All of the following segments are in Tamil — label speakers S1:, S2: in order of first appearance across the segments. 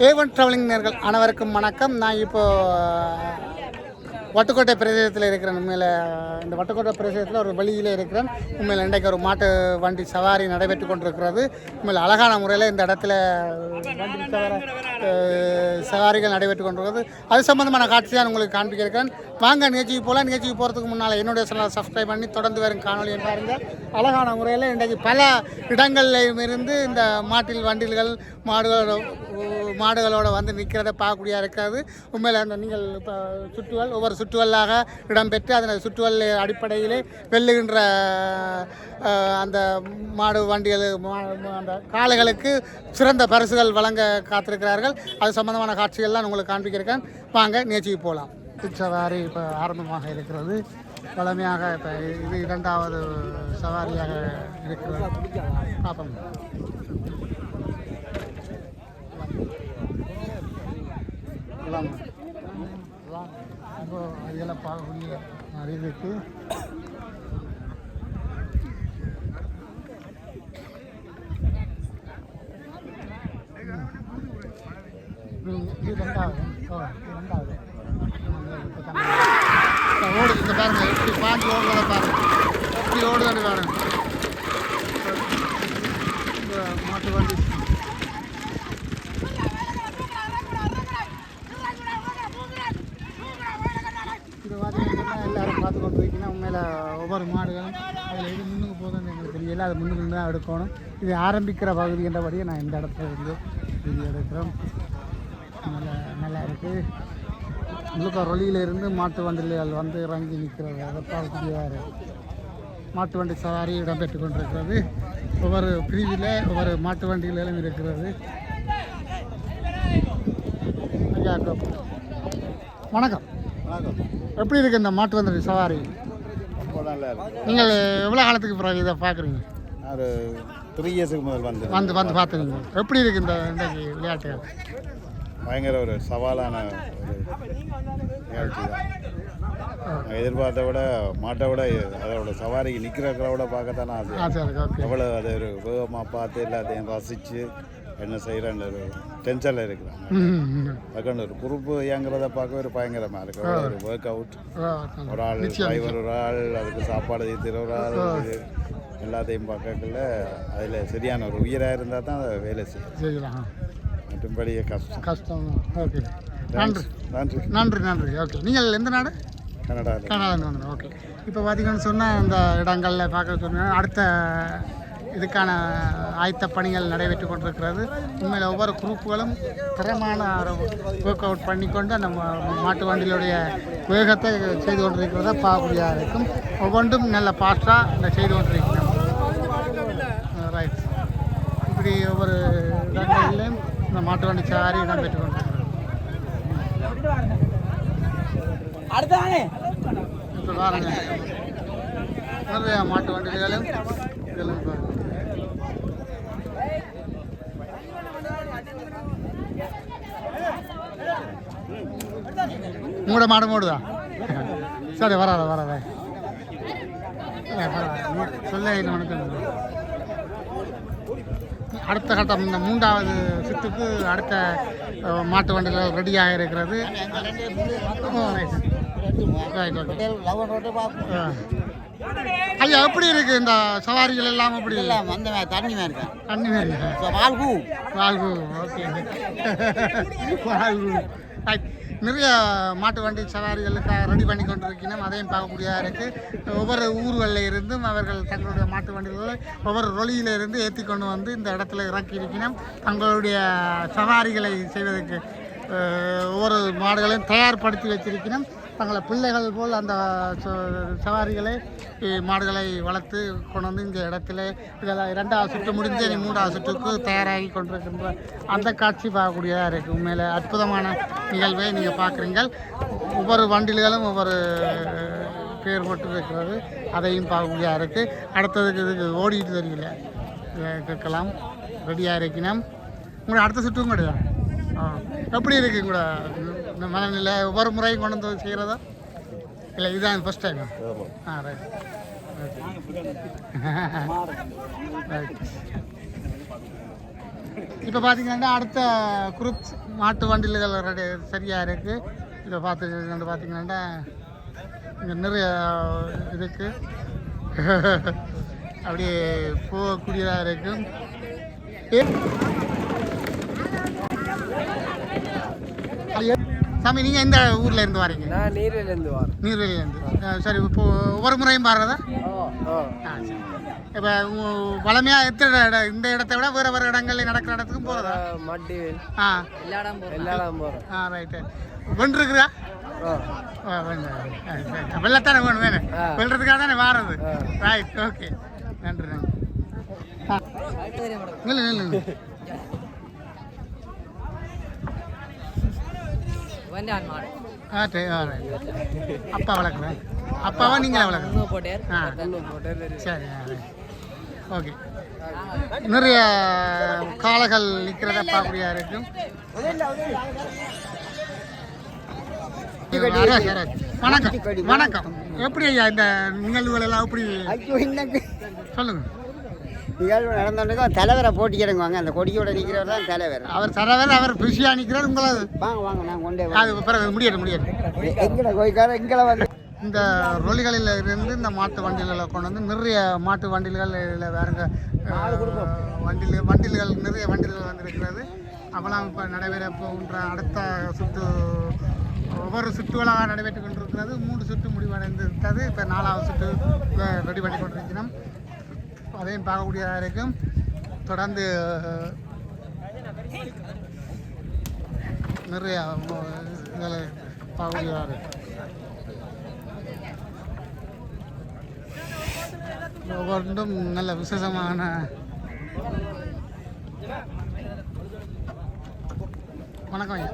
S1: A1 ட்ராவலிங் நேர்கள் அனைவருக்கும் வணக்கம். நான் இப்போது வட்டுக்கோட்டை பிரதேசத்தில் இருக்கிறேன். உண்மையில் இந்த வட்டுக்கோட்டை பிரதேசத்தில் ஒரு வழியில் இருக்கிறேன். உண்மையில் இன்றைக்கு ஒரு மாட்டு வண்டி சவாரி நடைபெற்று கொண்டிருக்கிறது. உண்மையில் அழகான முறையில் இந்த இடத்துல வண்டி சவாரிகள் நடைபெற்று கொண்டிருக்கிறது. அது சம்பந்தமான காட்சி தான் உங்களுக்கு காண்பிக்க இருக்கிறேன். வாங்க நிகழ்ச்சிக்கு போகலாம். நிகழ்ச்சிக்கு போகிறதுக்கு முன்னால் என்னுடைய சேனலை சப்ஸ்கிரைப் பண்ணி தொடர்ந்து வரும் காணொலியை பாருங்கள். அழகான முறையில் இன்றைக்கு பல இடங்களில் இருந்து இந்த மாட்டில் வண்டில்கள் மாடுகளோடு வந்து நிற்கிறத பார்க்கக்கூடிய இருக்காது. உண்மையில் அந்த நீங்கள் இப்போ சுற்றுவல் ஒவ்வொரு சுற்றுவலாக இடம்பெற்று அதன் சுற்றுவல் அடிப்படையிலே வெல்லுகின்ற அந்த மாடு வண்டிகள் அந்த காளைகளுக்கு சிறந்த பரிசுகள் வழங்க காத்திருக்கிறார்கள். அது சம்பந்தமான காட்சிகள்லாம் உங்களுக்கு காண்பிக்கிறேன். வாங்க நிகழ்ச்சிக்கு போகலாம். சவாரி இப்போ ஆரம்பமாக இருக்கிறது. பழமையாக இப்போ இது இரண்டாவது சவாரியாக இருக்கிறது. பார்ப்போம். இப்போ இதெல்லாம் பார்க்கக்கூடிய அறிவுக்கு இது ரெண்டாவது ஓடுது. இந்த பாருங்க எப்படி பாஞ்சு ஓடுறத பாருங்க, எப்படி ஓடுதான்னு பாருங்க. மாட்டு வண்டி இது பார்த்தீங்கன்னா எல்லோரும் பார்த்து கொண்டு போய்க்கிங்கன்னா உண்மையில் ஒவ்வொரு மாடுகளும் அதில் எது முன்னுக்கு போகுதுன்னு எங்களுக்கு தெரியல. அது முன்னுக்கு தான் எடுக்கணும். இது ஆரம்பிக்கிற பகுதி என்றபடியே நான் இந்த இடத்துல இருந்து வீடியோ எடுக்கிறோம். நல்லா இருக்குது. முழுக்க ரொலியிலிருந்து மாட்டு வண்டிகள் வந்து இறங்கி நிற்கிறது. அதை பார்க்கக்கூடியதாக இருக்குது. மாட்டு வண்டி சவாரி இடம்பெற்று கொண்டிருக்கிறது. ஒவ்வொரு பிரிவில் ஒவ்வொரு மாட்டு வண்டிகளும் இருக்கிறது. வணக்கம். எப்படி இருக்குது இந்த மாட்டு வண்டி சவாரி? நீங்கள் எவ்வளோ காலத்துக்கு பிறகு இதை பார்க்குறீங்க?
S2: ஒரு 3 இயர்ஸுக்கு முதல்
S1: வந்து பார்த்துருங்க. எப்படி இருக்குது இந்த இன்றைக்கு விளையாட்டு?
S2: பயங்கர ஒரு சவாலான ஒரு நிகழ்ச்சி தான். எதிர்பார்த்த விட மாட்டை விட அதோட சவாரிக்கு நிற்கிறவங்கள விட பார்க்கத்தானே ஆசை. எவ்வளோ அதை ஒரு வேகமாக பார்த்து எல்லாத்தையும் ரசித்து என்ன செய்கிறேன்னு ஒரு டென்ஷனில் இருக்கிறாங்க. அதுக்கான ஒரு குரூப்பு இயங்குறத பார்க்க ஒரு பயங்கரமாக இருக்கு. ஒரு ஒர்க் அவுட், ஒரு ஆள் டிரைவர், ஒரு ஆள் அதுக்கு சாப்பாடு தீர்த்துற ஒரு ஆள், எல்லாத்தையும் பார்க்கல அதில் சரியான ஒரு உயிராக இருந்தால் தான் அதை வேலை செய்யலாம். மற்றும்படி கஷ்டம்.
S1: ஓகே, நன்றி நன்றி நன்றி நன்றி. ஓகே, நீங்கள் எந்த நாடு? கனடாவில் வந்து. ஓகே, இப்போ பார்த்தீங்கன்னு சொன்னால் இந்த இடங்களில் பார்க்க சொன்னால் அடுத்த இதுக்கான ஆயத்த பணிகள் நடைபெற்று கொண்டிருக்கிறது. உண்மையில் ஒவ்வொரு குரூப்புகளும் தரமான ஒர்க் அவுட் பண்ணிக்கொண்டு அந்த மாட்டு வண்டிகளுடைய வேகத்தை செய்து கொண்டிருக்கிறத பார்க்கக்கூடியதாக இருக்கும். ஒவ்வொன்றும் நல்ல ஃபாஸ்ட்டாக இந்த செய்து கொண்டிருக்கிறோம். ரைட், இப்படி ஒவ்வொரு இடங்களிலும் இந்த மாட்டு வண்டி சாரி இடம்பெற்று கொண்டிருக்கிறது. இப்போ பாருங்க, நிறைய மாட்டு வண்டிகளும் இதெல்லாம் பாருங்க. உங்களோட மாடு மூடுதா? சரி, வராத சொல்ல அடுத்த கட்டம் இந்த 3வது சுற்றுக்கு அடுத்த மாட்டு வண்டிகள் ரெடியாக இருக்கிறது. ஐயா, எப்படி இருக்கு இந்த சவாரிகள் எல்லாம்? எப்படி
S3: தண்ணி மாதிரி
S1: வாழ்வு? ஓகே, வாழ்வு. நிறைய மாட்டு வண்டி சவாரிகளுக்காக ரெடி பண்ணி கொண்டிருக்கணும். அதையும் பார்க்கக்கூடியதாக இருக்குது. ஒவ்வொரு ஊர்களில் இருந்தும் அவர்கள் தங்களுடைய மாட்டு வண்டிகளை ஒவ்வொரு ரொலியிலிருந்து ஏற்றி கொண்டு வந்து இந்த இடத்துல இறக்கி இருக்கணும். தங்களுடைய சவாரிகளை செய்வதற்கு ஒவ்வொரு மாடுகளையும் தயார்படுத்தி வச்சிருக்கணும். தங்களை பிள்ளைகள் போல் அந்த சவாரிகளை மாடுகளை வளர்த்து கொண்டு வந்து இந்த இடத்துல இதெல்லாம் 2வது சுற்று முடிஞ்சு 3வது சுற்றுக்கு தயாராகி கொண்டிருக்கின்ற அந்த காட்சி பார்க்கக்கூடியதாக இருக்குது. உண்மையில் அற்புதமான நிகழ்வை நீங்கள் பார்க்குறீங்கள். ஒவ்வொரு வண்டில்களும் ஒவ்வொரு பேர் போட்டு இருக்கிறது. அதையும் பார்க்கக்கூடியதாக இருக்குது. அடுத்ததுக்கு இதுக்கு ஓடிட்டு தெரியல கேட்கலாம். ரெடியாக இருக்கணும். உங்களோட அடுத்த சுற்றும் கிடையாது. எப்படி இருக்குது உங்களோட இந்த மனநிலை? ஒவ்வொரு முறையும் கொண்டு வந்து செய்கிறதா இல்லை இதுதான் ஃபஸ்ட் டைம்? Right right. இப்போ பார்த்தீங்கன்னா அடுத்த குரூப் மாட்டு வண்டில்கள் சரியாக இருக்குது. இதை பார்த்துக்கிட்டு பார்த்தீங்கன்னா இங்கே நிறைய இருக்குது, அப்படியே போகக்கூடியதாக இருக்குது. சாமி, நீங்கள் எந்த ஊரில் இருந்து வரீங்க?
S3: நான் நீர்வேலியிலேருந்து வரேன்.
S1: நீர்வேலியிலேருந்து. சரி, இப்போ ஒவ்வொரு முறையும் பாடுறதா? சரி. இப்போ வளமையாக இந்த இடத்தை விட வேறு இடங்களில் நடக்கிற இடத்துக்கும் போகிறதா?
S3: மட்டிவேல் எல்லா இடம் போகிறோம்.
S1: ரைட்டு. வென்றுருக்குதா? வெள்ளத்தானே வேணும், வேணும் வெல்றதுக்காக தானே வாரது. ரைட், ஓகே, நன்றி நன்றி. இல்லை இல்லை அப்பா வளர்க்குறேன். அப்பாவா நீங்களே வளர்க்குறேன்? சரி, ஓகே. நிறைய காளைகள் நிற்கிறத பார்க்கக்கூடியா இருக்கும். வணக்கம் வணக்கம். எப்படி ஐயா இந்த நிகழ்வுகள் எல்லாம் எப்படி சொல்லுங்க?
S4: நிகழ்வு நடந்தோடனே தலைவரை போட்டிக்கிறவங்க அந்த கொடியோட நிற்கிறவர் தான் தலைவர்.
S1: அவர் தலைவர், அவர் பிஸியாக நிற்கிறார். உங்களை
S4: வாங்க வாங்க நான் கொண்டே
S1: அது பிறகு முடியாது.
S4: எங்களை கோய்க்கார எங்களை வந்து
S1: இந்த ரொலிகளில் இருந்து இந்த மாட்டு வண்டிகளை கொண்டு வந்து நிறைய மாட்டு வண்டில்கள் இதில் வேறுங்க வண்டில்கள் நிறைய வண்டில்கள் வந்துருக்கிறது. அப்போலாம் இப்போ நடைபெற போகின்ற அடுத்த சுற்று ஒவ்வொரு சுற்றுகளாக நடைபெற்று கொண்டிருக்கிறது. 3 சுற்று முடிவடைந்து விட்டது. இப்போ 4வது சுற்று ரெடி பண்ணி கொண்டிருக்கிறோம். அதையும் பார்க்கக்கூடியதாக இருக்கும். தொடர்ந்து நிறைய இதில் பார்க்கக்கூடியதாக இருக்கும். ஒவ்வொன்றும் நல்ல விசேஷமான வணக்கம் ஐயா.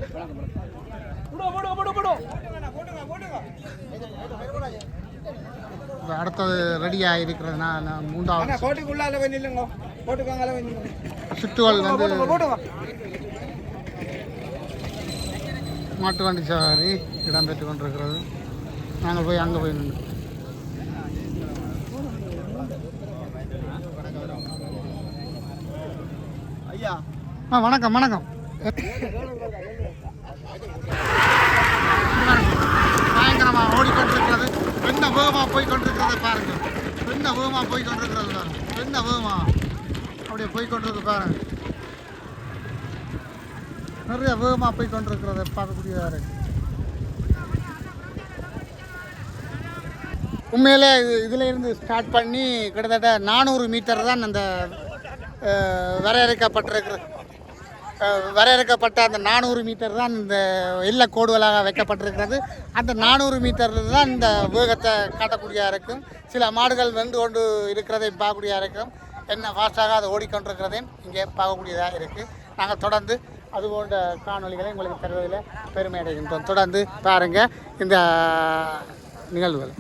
S1: அடுத்தது ரெடியாக இருக்கிறதுனா 3வது சுற்றுகள் வந்து மாட்டு வண்டி சவாரி இடம்பெற்று கொண்டிருக்கிறது. நாங்கள் போய் அங்கே போய் நின்று
S4: ஐயா.
S1: வணக்கம் வணக்கம். பயங்கரமாக ஓடிக்கொண்டிருக்கிறது. என்ன வேகமாக போய்கொண்டிருக்கிறத பாருங்க. என்ன வேகமாக போய்கொண்டிருக்கிறது பாருங்க. என்ன வேகமாக அப்படியே போய்கொண்டிருக்கு பாருங்க. நிறைய வேகமாக போய்கொண்டிருக்கிறத பார்க்கக்கூடியதாக இருக்கு. உண்மையிலே இதில் இருந்து ஸ்டார்ட் பண்ணி கிட்டத்தட்ட 400 மீட்டர் தான் அந்த வரையறுக்கப்பட்ட அந்த 400 மீட்டர் தான் இந்த எல்லை கோடுகளாக வைக்கப்பட்டிருக்கிறது. அந்த 400 மீட்டரில் தான் இந்த வேகத்தை காட்டக்கூடியதாக இருக்கும். சில மாடுகள் வென்று கொண்டு இருக்கிறதை பார்க்கக்கூடியதாக இருக்கும். என்ன ஃபாஸ்ட்டாக அதை ஓடிக்கொண்டிருக்கிறதையும் இங்கே பார்க்கக்கூடியதாக இருக்குது. நாங்கள் தொடர்ந்து அது போன்ற காணொலிகளை உங்களுக்கு தருவதில் பெருமை அடைகின்றோம். தொடர்ந்து பாருங்கள் இந்த நிகழ்வுகள்.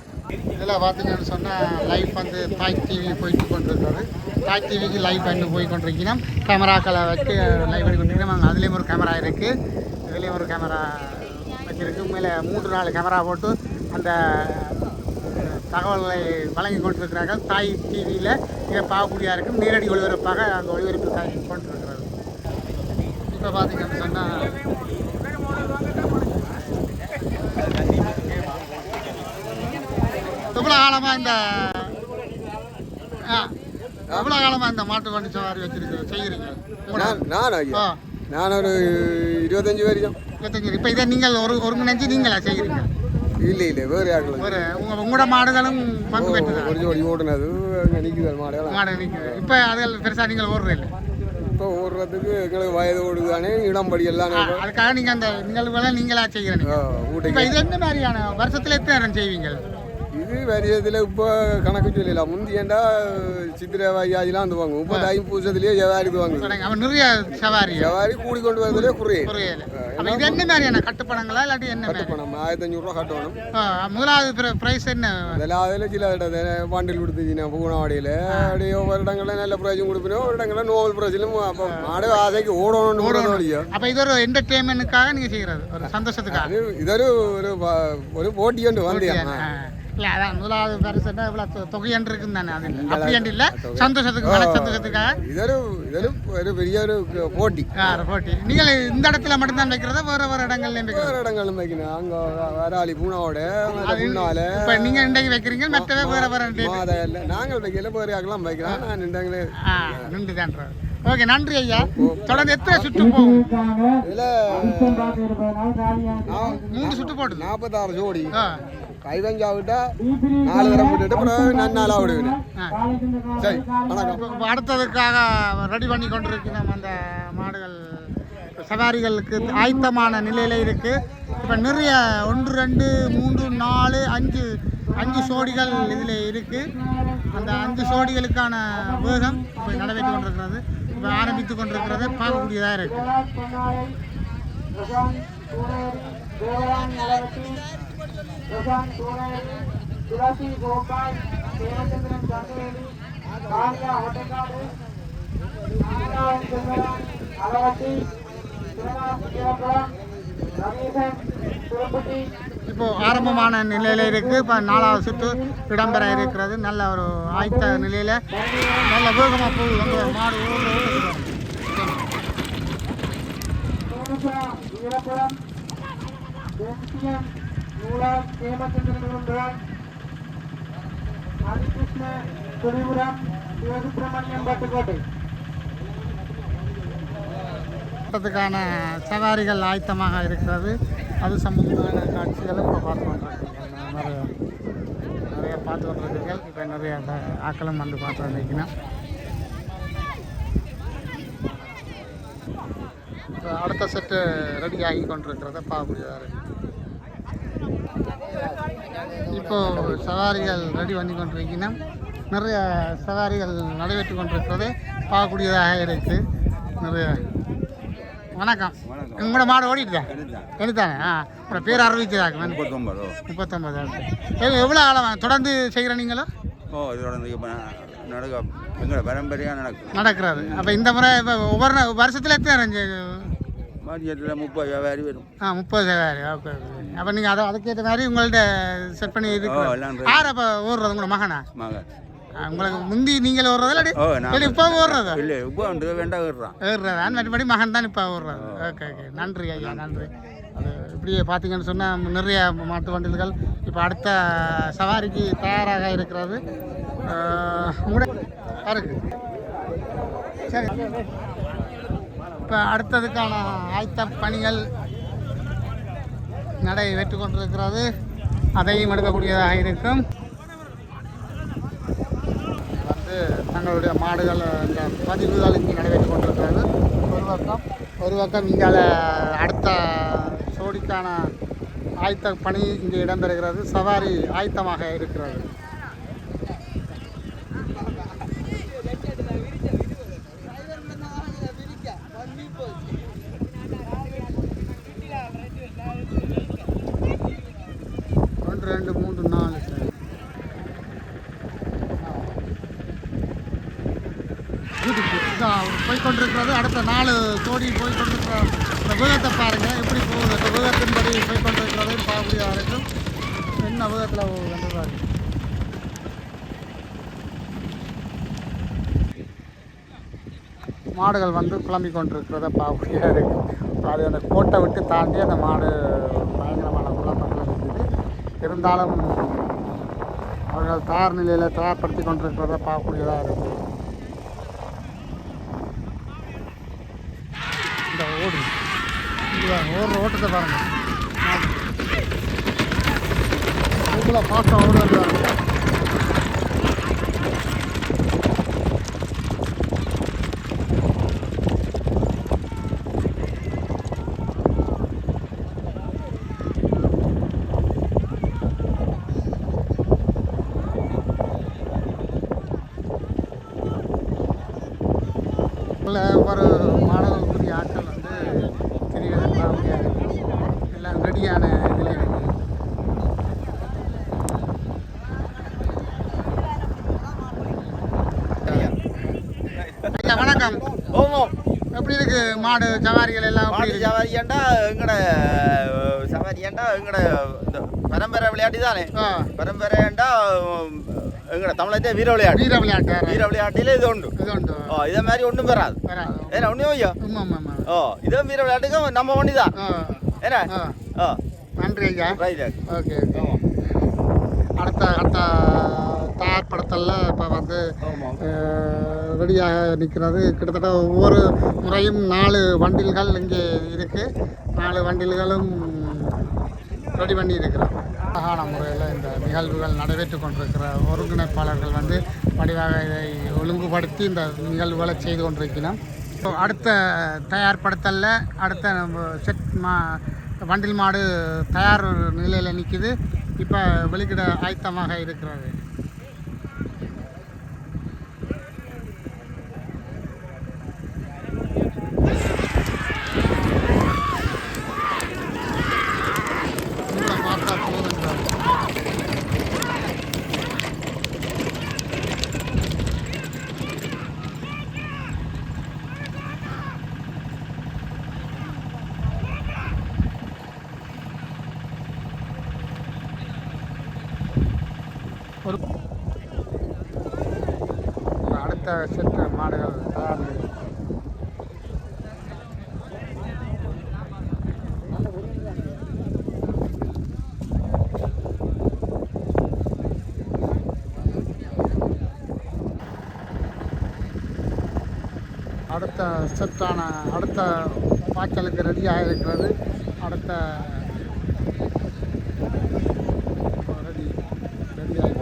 S1: இதில் பார்த்தீங்கன்னு சொன்னால் லைவ் வந்து தாய் டிவி போயிட்டு கொண்டிருக்கிறது. தாய் டிவிக்கு லைவ் பண்ணி போய் கொண்டிருக்கணும். கேமராக்களை வச்சு லைவ் பண்ணி கொண்டிருக்கணும். அதுலேயும் ஒரு கேமரா இருக்குது, இதுலேயும் ஒரு கேமரா வச்சுருக்கு. மேலே 3-4 கேமரா போட்டு அந்த தகவல்களை வழங்கி கொண்டிருக்கிறார்கள். தாய் டிவியில் இங்கே பார்க்கக்கூடியதாக இருக்கும். நேரடி ஒளிபரப்பாக அங்கே ஒளிபரப்பு கொண்டிருக்கிறது. இப்போ பார்த்தீங்கன்னு சொன்னால் எவ்வளோ காலமாக இந்த மாட்டு வண்டி சவாரி செய்கிறீங்க?
S3: நான் ஒரு 25 வருஷம்.
S1: 25. இப்போ இதை நீங்கள் ஒருங்கிணைஞ்சு நீங்களா செய்கிறீங்க?
S3: இல்லை வேறு யாரும்
S1: உங்களோட மாடுகளும் பங்கு பெற்று
S3: ஒரு ஜோடி ஓடுனது நிற்குது
S1: மாடு நிற்குது. இப்போ அதில் பெருசாக நீங்கள் ஓடுறதில்லை?
S3: இப்போ ஓடுறதுக்கு எங்களுக்கு வயது ஓடுதானே இடம்படி எல்லாம்
S1: அதுக்காக நீங்கள் அந்த நிகழ்வுகளை நீங்களா செய்கிறீங்க. இப்போ இது என்ன மாதிரியான வருஷத்தில் எத்தனை நேரம் செய்வீங்க?
S3: இது வருஷத்தில் இப்போ கணக்கு சொல்லலாம். முந்தியண்டா சித்திரை வையாஜிலாம் வந்துவாங்க. 30 பூசத்துலேயே ஜவாரி வாங்க.
S1: அவன் நிறைய சவாரி
S3: கூடி கொண்டு வரதுலேயே குறையல.
S1: இது என்ன மாதிரியான கட்டுப்பணங்களா இல்லாட்டி என்ன
S3: கட்டுப்பணம்? 1500 ரூபா கட்டணும்.
S1: முதலாவது பிரைஸ் என்ன?
S3: அதில் சில பாண்டில் கொடுத்துச்சுன்னா பூனாவாடியில் அப்படியே ஒவ்வொரு இடங்களில் நல்ல ப்ரைஸும் கொடுப்போம், ஒரு இடங்களில் நோவல் ப்ரைஸிலும். அப்போ மாடு ஆசைக்கு ஓடணும் ஓடணும்.
S1: அப்போ இது ஒரு என்டர்டெயின்மெண்ட்டுக்காக நீங்கள் செய்கிறது, ஒரு சந்தோஷத்துக்காக.
S3: இது ஒரு போட்டி கொண்டு வந்தேன்.
S1: இல்லை அதான் முதலாவது பரிசுன்னா இவ்வளோ தொகையன்று இருக்குன்னு தானே அது இல்லை அப்படி இல்லை சந்தோஷத்துக்கு மன சந்தோஷத்துக்காக
S3: ஒரு பெரிய ஒரு போட்டி
S1: போட்டி நீங்கள் இந்த இடத்துல மட்டும்தான் வைக்கிறதா வேறு இடங்கள்லையும் வைக்கிறோம்
S3: வேறு இடங்களும் வைக்கணும் அங்கே வராளி பூனாவோட முன்னால
S1: இப்போ நீங்கள் இன்றைக்கு வைக்கிறீங்க மற்றவே வேறு
S3: இல்லை நாங்கள் வைக்கல வேறு ஆகலாம் வைக்கிறோம் நான் நின்றாங்களே
S1: நின்று தான்றாரு ஓகே நன்றி ஐயா தொடர்ந்து எத்தனை சுற்று போகும்
S3: இதில்
S1: 3 சுற்று போட்டு
S3: 46 ஜோடி கைவஞ்சாவிட்டா 4 தரம் விட்டுட்டு அப்புறம் நான் 4 விடுவேன் சரி வணக்கம்
S1: இப்போ அடுத்ததுக்காக ரெடி பண்ணி கொண்டிருக்கிறோம் அந்த மாடுகள் சவாரிகளுக்கு ஆயத்தமான நிலையில் இருக்குது இப்போ நிறைய 1 2 3 4 5 சோடிகள் இதில் இருக்குது அந்த 5 சோடிகளுக்கான வேகம் இப்போ நடைபெற்று கொண்டிருக்கிறது இப்போ ஆரம்பித்து கொண்டிருக்கிறத பார்க்கக்கூடியதாக இருக்குது இப்போ ஆரம்பமான நிலையில் இருக்குது இப்போ 4வது சுற்று இடம்பெற இருக்கிறது நல்ல ஒரு ஆயத்த நிலையில் நல்ல வேகமாக போகுது வந்து மாடு க்கான சவாரிகள் ஆயத்தமாக இருக்கிறது அது சம்பந்தமான காட்சிகளும் இப்போ பார்த்து கொண்டிருக்கீங்க நிறைய பார்த்து கொண்டிருக்கீர்கள் இப்போ நிறைய ஆக்களும் வந்து பார்த்து வந்திருக்கணும் இப்போ அடுத்த செட்டு ரெடி ஆகி கொண்டிருக்கிறத பார்க்கக்கூடியதாக இருக்குது இப்போது சவாரிகள் ரெடி பண்ணி கொண்டிருக்கணும் நிறைய சவாரிகள் நடைபெற்று கொண்டிருக்கிறதே பார்க்கக்கூடியதாக இருக்குது நிறைய வணக்கம் உங்களோட மாடு ஓடிட்டுதா எடுத்தானே அப்புறம் பேர் அறிவிச்சதாக்கு 39 எவ்வளோ ஆழம் தொடர்ந்து செய்கிற நீங்களோ
S5: எங்களோட பரம்பரையாக
S1: நடக்கிறது அப்போ இந்த முறை இப்போ ஒவ்வொரு வருஷத்தில் எத்தனை
S5: மார்க்கெட்டில் 30 வியாபாரி வரும்
S1: 30 வியாபாரி ஓகே அப்போ நீங்கள் அதுக்கேற்ற மாதிரி உங்கள்கிட்ட செட் பண்ணி இருக்கு யார் அப்போ ஓடுறது உங்களோட மகனா
S5: மகன்
S1: உங்களுக்கு முந்தி நீங்கள் ஓடுறதா இல்லை இப்போ ஓடுறதா
S5: இல்லை இப்போ வந்து வேண்டாம்
S1: ஏறுறதா மற்றபடி மகன் தான் இப்போ ஓடுறது ஓகே ஓகே நன்றி ஐயா நன்றி அது இப்படியே பார்த்தீங்கன்னு சொன்னால் நிறைய மாட்டு வண்டிகள் இப்போ அடுத்த சவாரிக்கு தயாராக இருக்கிறது இருக்கு சரி இப்போ அடுத்ததுக்கான ஆயத்த பணிகள் நடைபெற்று கொண்டிருக்கிறது அதையும் எடுக்கக்கூடியதாக இருக்கும் தங்களுடைய மாடுகள் இந்த பதிவுகள் இங்கே நடைபெற்று கொண்டிருக்கிறது ஒரு பக்கம் இங்கே அடுத்த சோடிக்கான ஆயத்த பணி இங்கே இடம்பெறுகிறது சவாரி ஆயத்தமாக இருக்கிறது ரெண்டு மூன்று நாலு போய்கொண்டிருக்கிறது அடுத்த 4 கோடி போய்கொண்டிருக்கிற இந்த வேகத்தை பாருங்கள் எப்படி போகுது இந்த வேகத்தின்படி போய்கொண்டிருக்கிறது பார்க்கக்கூடியதாக இருக்கும் என்ன வேகத்தில் வந்துடுறாரு மாடுகள் வந்து கிளம்பி கொண்டிருக்கிறத பார்க்கக்கூடியதாக இருக்கும் அது அந்த கோட்டை விட்டு தாண்டி அந்த மாடு பயங்கரமான குழப்பங்கள் இருக்குது இருந்தாலும் அவர்கள் தயார் நிலையில் தயார்படுத்தி கொண்டிருக்கிறத பார்க்கக்கூடியதாக இருக்குது ஓடு ஓடுற ஓட்டத்தை பாருங்கள் இவ்வளோ ஃபாஸ்ட்டாக ஓடுறாங்க ஒரு மாணவர்களுக்குரிய ஆட்கள் வந்து தெரிவதற்காக எல்லாம் ரெடியான இதில் ஐயா வணக்கம் எப்படி இருக்கு மாடு சவாரிகள் எல்லாம்
S5: சவாரி ஏண்டா எங்கட சவாரி ஏண்டா எங்கட பரம்பரை விளையாட்டு தானே
S1: ஆ
S5: பரம்பரைண்டா எங்கட தமிழத்தே வீர விளையாட்டு
S1: வீர விளையாட்டு
S5: வீர விளையாட்டில இது உண்டு
S1: இது உண்டு
S5: இதே மாதிரி ஒன்றும் வராது
S1: வராது
S5: ஏன்னா ஒன்றும் ஐயா
S1: ஆமாம் ஆமாம்
S5: இதே வீர விளையாட்டுக்கு நம்ம ஒண்டி தான் ஏன்னா
S1: நன்றி ஐயா
S5: ரைட்
S1: ஓகே ஓகே அடுத்த தயார்படுத்தலில் இப்போ வந்து ரெடியாக நிற்கிறது கிட்டத்தட்ட ஒவ்வொரு முறையும் 4 வண்டில்கள் இங்கே இருக்குது 4 வண்டில்களும் ரெடி பண்ணி இருக்கிறோம் அழகான முறையில் இந்த நிகழ்வுகள் நடைபெற்று கொண்டிருக்கிற ஒருங்கிணைப்பாளர்கள் வந்து வடிவாக இதை ஒழுங்குபடுத்தி இந்த நிகழ்வுகளை செய்து கொண்டிருக்கிறோம் அடுத்த தயார்படுத்தலில் அடுத்த செட் வண்டில் மாடு தயார் நிலையில் நிற்கிது இப்போ வெளிக்கிட ஆயத்தமாக இருக்கிறது அடுத்த செட் மாடுகள் தயார் அடுத்த செட்டான அடுத்த பாய்ச்சலுக்கு ரெடியாக இருக்கிறது அடுத்த ரெடியாக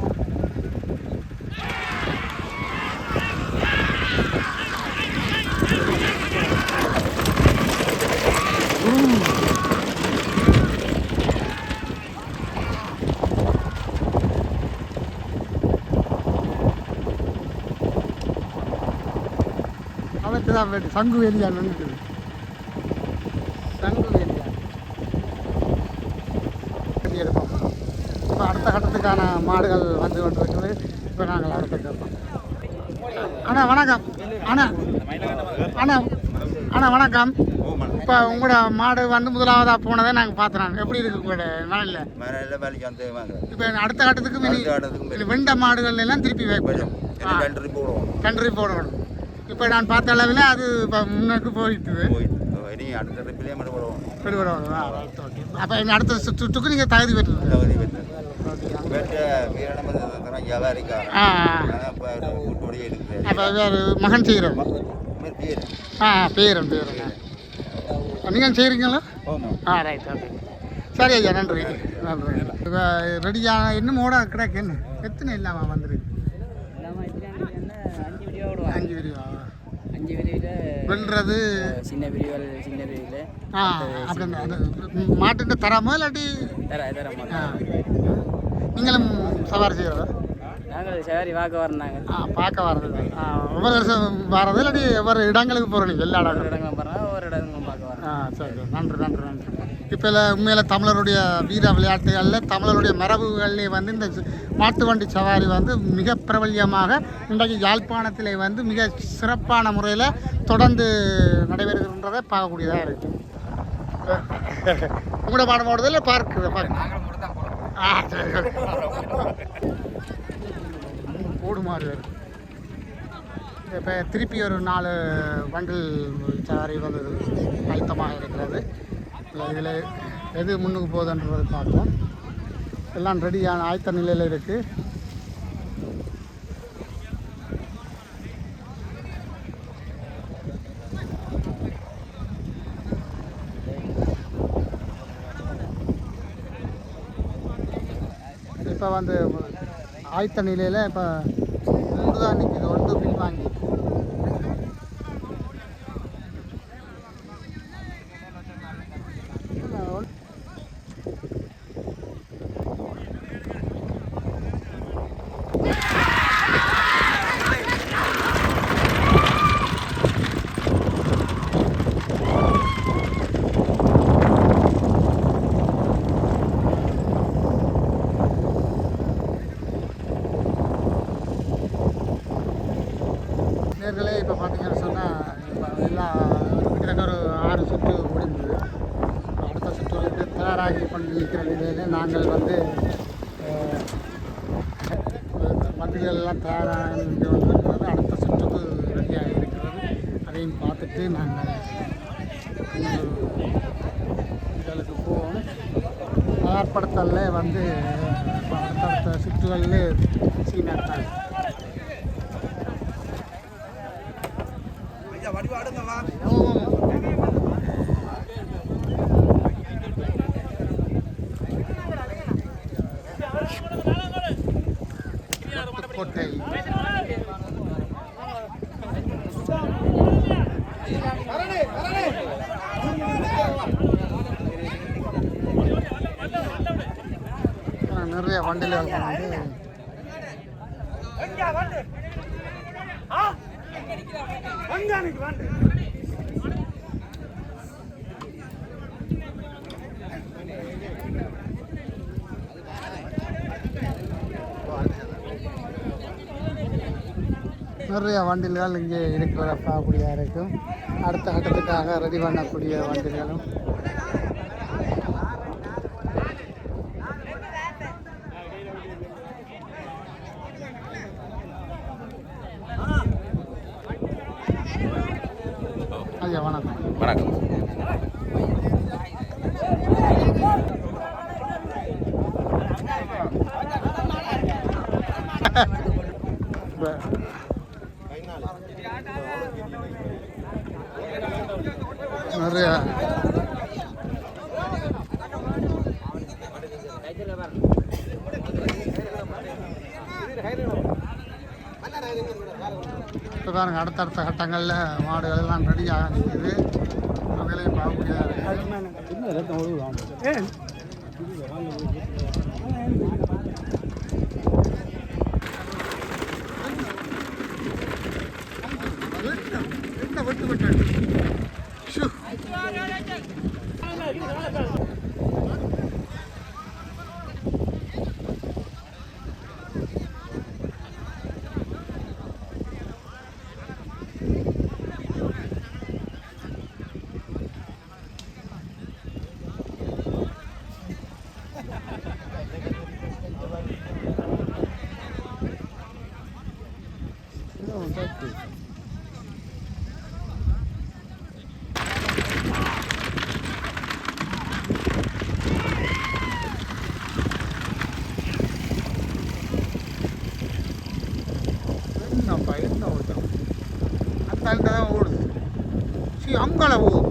S1: அவருக்கு தான் வேண்டி சங்கு வேலியான் வந்துட்டு சங்கு வேலியான் கட்டி எடுப்போம் இப்போ அடுத்த கட்டத்துக்கான மாடுகள் வந்து கொண்டிருக்குது இப்போ நாங்கள் அடுத்த கேட்போம் அண்ணா வணக்கம் அண்ணா அண்ணா அண்ணா வணக்கம் இப்போ உங்களோட மாடு வந்து முதலாவதாக போனதை நாங்கள் பார்த்துறோம் எப்படி இருக்கு உங்களோட மலையில் இப்போ அடுத்த கட்டத்துக்கு வெண்ட மாடுகள் எல்லாம் திருப்பி வைப்போம் கன்றி போடணும் இப்போ நான் பார்த்த அளவில் அது இப்போ முன்னுக்கு போயிட்டுது அப்போ எங்கள் அடுத்த சுற்றுக்கு நீங்கள் தகுதி பெற்று அப்போ வேறு மகன் செய்கிறோம் பேரன் நீங்கள் செய்கிறீங்களா ரைட் ஓகே சரி ஐயா நன்றி நன்றி இப்போ ரெடியாக இன்னும் ஓட கிடக்கு என்ன எத்தனை இல்லாமல் வந்துருக்கு 5 வீடியோ
S6: 5 வீடியோவில்
S1: வெல்றது
S6: சின்ன வீடியோவில்
S1: அப்படி மாட்டுட்டு தராமோ இல்லாட்டி
S6: தர
S1: நீங்களும் சவாரி செய்கிறதா
S6: நாங்கள் சவாரி பார்க்க வரனாங்க
S1: பார்க்க வர்றது ஒவ்வொரு வருஷம் வர்றது இல்லாட்டி ஒவ்வொரு இடங்களுக்கு போகிறோம் நீங்கள் எல்லா
S6: இடங்களும் போகிறோம் ஒவ்வொரு இடங்களும் பார்க்க வரோம்
S1: சரி நன்றி நன்றி நன்றி இப்போ உண்மையில் தமிழருடைய வீர விளையாட்டுகளில் தமிழருடைய மரபுகளிலே வந்து இந்த மாட்டு வண்டி சவாரி வந்து மிக பிரபல்யமாக இன்றைக்கு யாழ்ப்பாணத்திலே வந்து மிக சிறப்பான முறையில் தொடர்ந்து நடைபெறுகின்றதை பார்க்கக்கூடியதாக இருக்குது உங்களோட பாடம் போடுறதில்ல பார்க்குது சரி போடுமாறு இப்போ திருப்பி ஒரு 4 வண்டில் சவாரி வந்து ஆயத்தமாக இருக்கிறது இதில் எது முன்னுக்கு போகுதுன்றது பார்ப்போம் எல்லாம் ரெடியான ஆயத்த நிலையில் இருக்குது இப்போ வந்து ஆயத்த நிலையில் இப்போ 3 தான் நிற்கிது 1 பின்வாங்கி நேர்களே இப்போ பார்த்தீங்கன்னு சொன்னால் இப்போ எல்லாம் கிட்டத்தட்ட ஒரு 6 சுற்று முடிஞ்சுது அடுத்த சுற்றுக்கு தயாராக தயாராகி கொண்டிருக்கிற நிலையில் நாங்கள் வந்து வண்டிகள் எல்லாம் தயாராக கொண்டிருக்கிறது. அடுத்த சுற்றுக்கு ரெடியாக இருக்கிறது. அதையும் பார்த்துட்டு நாங்கள் இதுகளுக்கு போவோம். தயார்படுத்தலில் வந்து அடுத்தடுத்த சுற்றுகளில் சீனாட்டாங்க. கோட்டை நிறைய வண்டிகள் வந்து நிறைய வண்டில்கள் இங்கே இருக்கிறத பார்க்கக்கூடியதாக இருக்கும். அடுத்த கட்டத்துக்காக ரெடி பண்ணக்கூடிய வண்டிகளும் ஐயா வணக்கம்.
S5: வணக்கம்.
S1: நிறைய இப்போ பாருங்க, அடுத்தடுத்த கட்டங்களில் மாடுகள் எல்லாம் ரெடியாக நிற்குது. அவைகளையும் பார்க்கக்கூடியதாக விட்டு விட்டு என்ன ஓட்டம் அந்த தான் ஓடுது. அங்கால போகுது.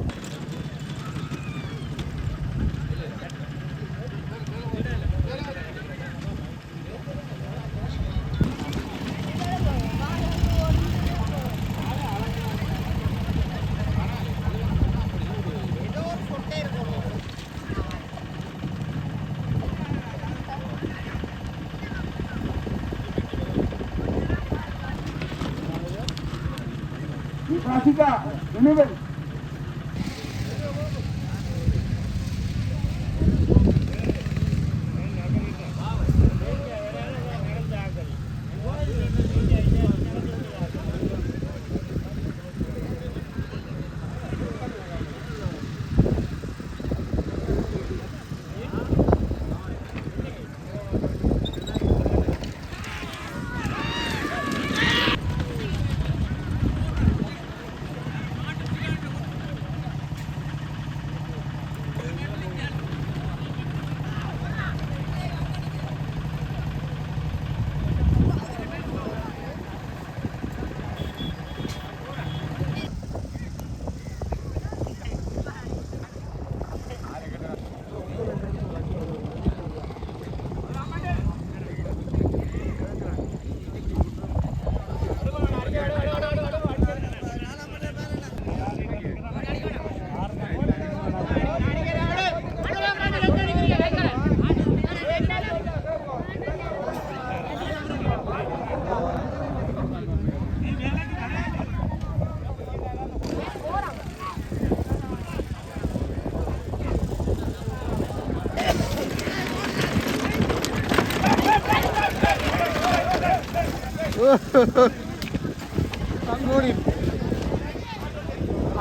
S1: அங்கோடி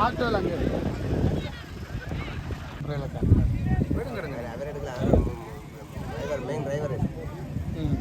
S1: ஆட்டோவில் அங்கே ம்.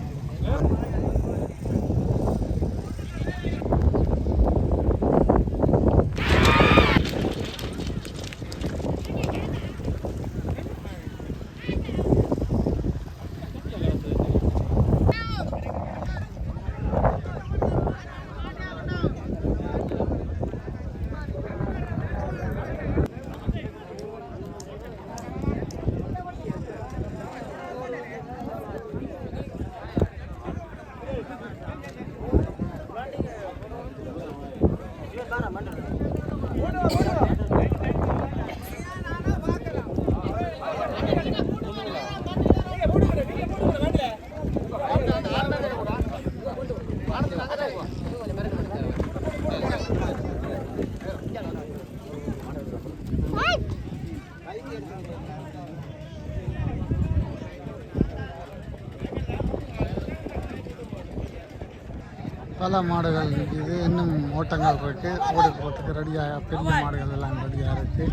S1: பல மாடுகள் இருக்குது, இன்னும் ஓட்டங்கள் இருக்குது, ஓடி போகிறதுக்கு ரெடியாக பெரிய மாடுகள் எல்லாம் ரெடியாக இருக்குது.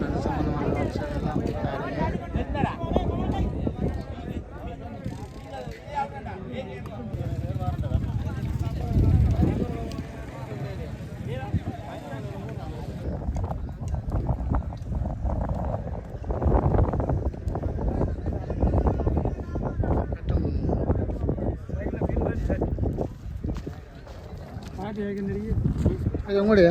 S1: அது சம்பந்தமான விஷயம் எல்லாம் பாருங்க. அது உங்களுடைய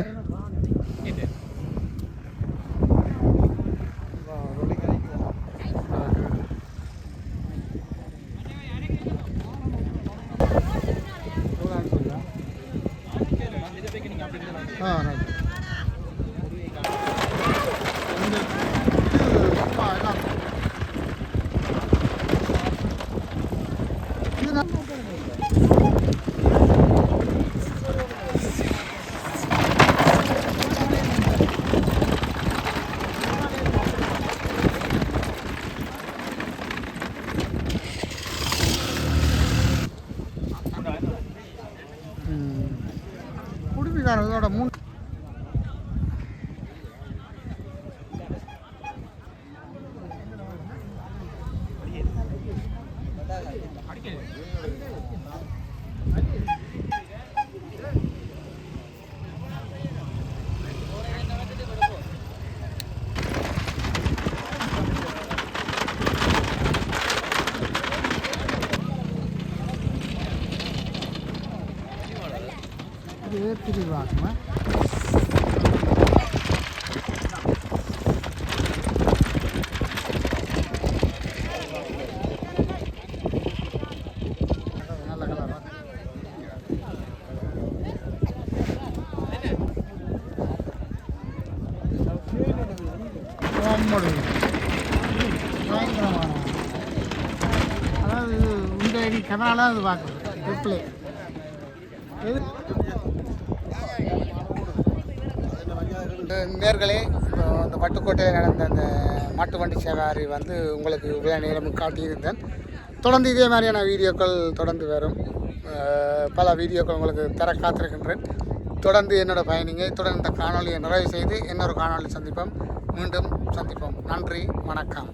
S1: குடிமிக்காரதோட மூணு பிரிவாகுமா நல்ல கலரா பயங்கரமான அதாவது இந்த கனால அது பார்க்குறது ரிப்ளே நேர்களே, இந்த பட்டுக்கோட்டையில் நடந்த அந்த மாட்டு வண்டி சவாரி வந்து உங்களுக்கு இவ்வளோ நேரம் காட்டியிருந்தேன். தொடர்ந்து இதே மாதிரியான வீடியோக்கள் தொடர்ந்து வரும். பல வீடியோக்கள் உங்களுக்கு தர காத்திருக்கின்றேன். தொடர்ந்து என்னோட பயணிங்க. தொடர்ந்து இந்த காணொலியை நிறைவு செய்து இன்னொரு காணொலி சந்திப்போம். மீண்டும் சந்திப்போம். நன்றி, வணக்கம்.